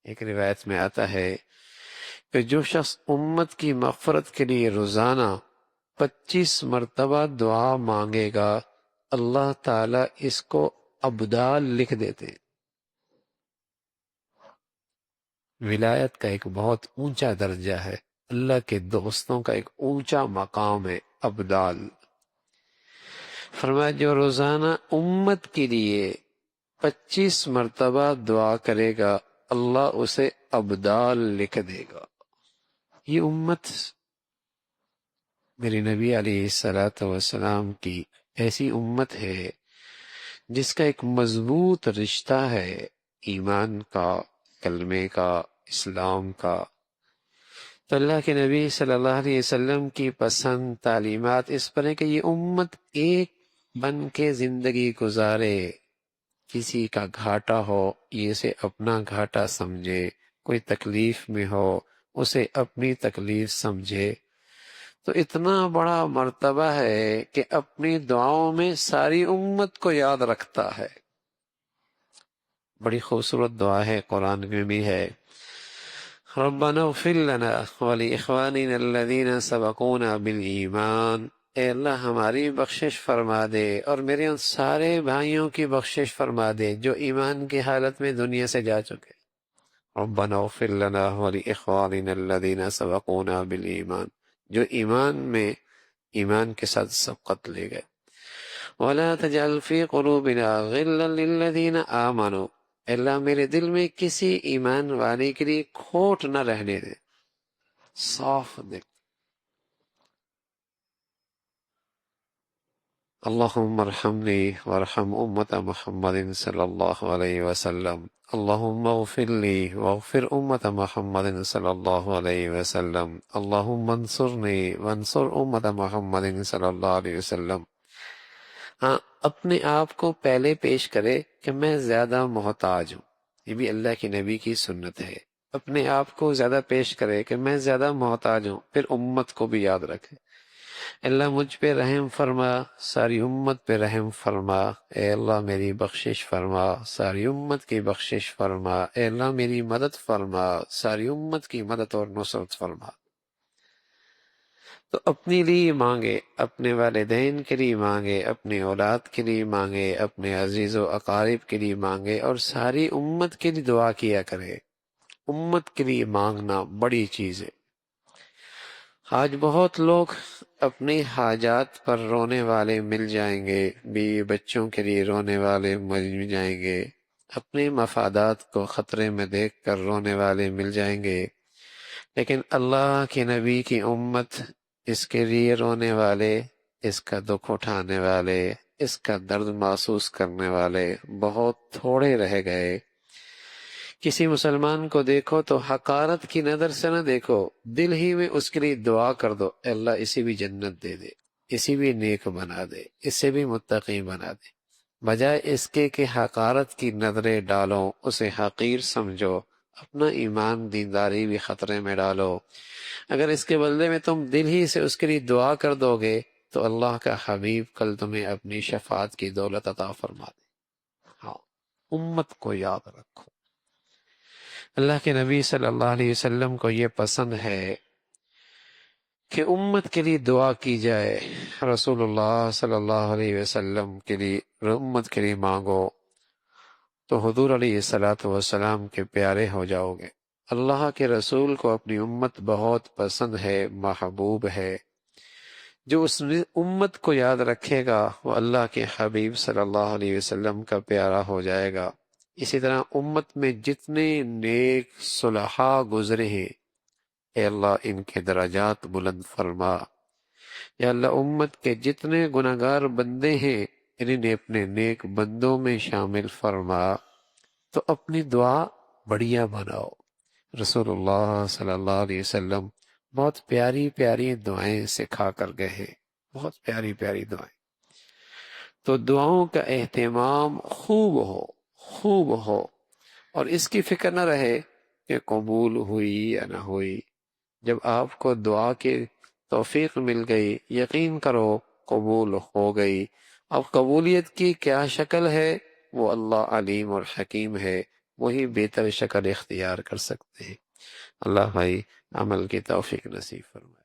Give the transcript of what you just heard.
ایک روایت میں آتا ہے کہ جو شخص امت کی مغفرت کے لیے روزانہ 25 مرتبہ دعا مانگے گا، اللہ تعالیٰ اس کو ابدال لکھ دیتے ہیں۔ ولایت کا ایک بہت اونچا درجہ ہے، اللہ کے دوستوں کا ایک اونچا مقام ہے ابدال۔ فرمایا جو روزانہ امت کے لیے 25 مرتبہ دعا کرے گا، اللہ اسے ابدال لکھ دے گا۔ یہ امت میرے نبی علیہ الصلوۃ والسلام کی ایسی امت ہے جس کا ایک مضبوط رشتہ ہے ایمان کا، کلمے کا، اسلام کا۔ تو اللہ کے نبی صلی اللہ علیہ وسلم کی پسند تعلیمات اس پر ہے کہ یہ امت ایک بن کے زندگی گزارے، کسی کا گھاٹا ہو یہ اسے اپنا گھاٹا سمجھے، کوئی تکلیف میں ہو اسے اپنی تکلیف سمجھے۔ تو اتنا بڑا مرتبہ ہے کہ اپنی دعاؤں میں ساری امت کو یاد رکھتا ہے۔ بڑی خوبصورت دعا ہے، قرآن میں بھی ہے، ربنا اغفر لنا ولاخواننا الذین سبقونا بالایمان، اے اللہ ہماری بخشش فرما دے اور میرے ان سارے بھائیوں کی بخشش فرما دے جو ایمان کی حالت میں دنیا سے جا چکے۔ ربنا اغفر لنا ولاخواننا الذین سبقونا بالایمان، جو ایمان کے ساتھ سبقت لے گئے۔ ولا تجعل فی قلوبنا غلا للذین آمنوا، اللہ میرے دل میں کسی ایمان والے کے لیے کھوٹ نہ رہنے دے، صاف دل۔ اللہم ارحمنی وارحم امت محمد صلی اللہ علیہ وسلم، اللہم اغفر لی واغفر امت محمد صلی اللہ علیہ وسلم، اللہم انصرنی وانصر امت محمد صلی اللہ علیہ وسلم۔ ہاں، اپنے آپ کو پہلے پیش کرے کہ میں زیادہ محتاج ہوں، یہ بھی اللہ کے نبی کی سنت ہے۔ اپنے آپ کو زیادہ پیش کرے کہ میں زیادہ محتاج ہوں، پھر امت کو بھی یاد رکھے۔ اللہ مجھ پہ رحم فرما، ساری امت پہ رحم فرما، اے اللہ میری بخشش فرما، ساری امت کی بخشش فرما، اے اللہ میری مدد فرما، ساری امت کی مدد اور نصرت فرما۔ تو اپنے لیے مانگے، اپنے والدین کے لیے مانگے، اپنی اولاد کے لیے مانگے، اپنے عزیز و اقارب کے لیے مانگے، اور ساری امت کے لیے دعا کیا کرے۔ امت کے لیے مانگنا بڑی چیز ہے۔ آج بہت لوگ اپنی حاجات پر رونے والے مل جائیں گے، بیوی بچوں کے لیے رونے والے مل جائیں گے، اپنے مفادات کو خطرے میں دیکھ کر رونے والے مل جائیں گے، لیکن اللہ کے نبی کی امت اس کے لیے رونے والے، اس کا دکھ اٹھانے والے، اس کا درد محسوس کرنے والے بہت تھوڑے رہ گئے۔ کسی مسلمان کو دیکھو تو حقارت کی نظر سے نہ دیکھو، دل ہی میں اس کے لیے دعا کر دو، اے اللہ اسے بھی جنت دے دے، اسے بھی نیک بنا دے، اسے بھی متقی بنا دے، بجائے اس کے کہ حقارت کی نظریں ڈالو، اسے حقیر سمجھو، اپنا ایمان دینداری بھی خطرے میں ڈالو۔ اگر اس کے بدلے میں تم دل ہی سے اس کے لیے دعا کر دو گے تو اللہ کا حبیب کل تمہیں اپنی شفاعت کی دولت عطا فرما دے۔ ہاں، امت کو یاد رکھو۔ اللہ کے نبی صلی اللہ علیہ وسلم کو یہ پسند ہے کہ امت کے لیے دعا کی جائے۔ رسول اللہ صلی اللہ علیہ وسلم کے لیے، امت کے لیے مانگو تو حضور علیہ الصلوۃ والسلام کے پیارے ہو جاؤ گے۔ اللہ کے رسول کو اپنی امت بہت پسند ہے، محبوب ہے۔ جو اس امت کو یاد رکھے گا وہ اللہ کے حبیب صلی اللہ علیہ وسلم کا پیارا ہو جائے گا۔ اسی طرح امت میں جتنے نیک صلحاء گزرے ہیں، اے اللہ ان کے درجات بلند فرما۔ یا اللہ امت کے جتنے گناہگار بندے ہیں انہیں اپنے نیک بندوں میں شامل فرما۔ تو اپنی دعا بڑھیا بناؤ۔ رسول اللہ صلی اللہ علیہ وسلم بہت پیاری پیاری دعائیں سکھا کر گئے ہیں، بہت پیاری پیاری دعائیں۔ تو دعاؤں کا اہتمام خوب ہو، اور اس کی فکر نہ رہے کہ قبول ہوئی یا نہ ہوئی۔ جب آپ کو دعا کی توفیق مل گئی، یقین کرو قبول ہو گئی۔ اب قبولیت کی کیا شکل ہے وہ اللہ علیم اور حکیم ہے، وہی بہتر شکل اختیار کر سکتے ہیں۔ اللہ بھائی عمل کی توفیق نصیب فرمائے۔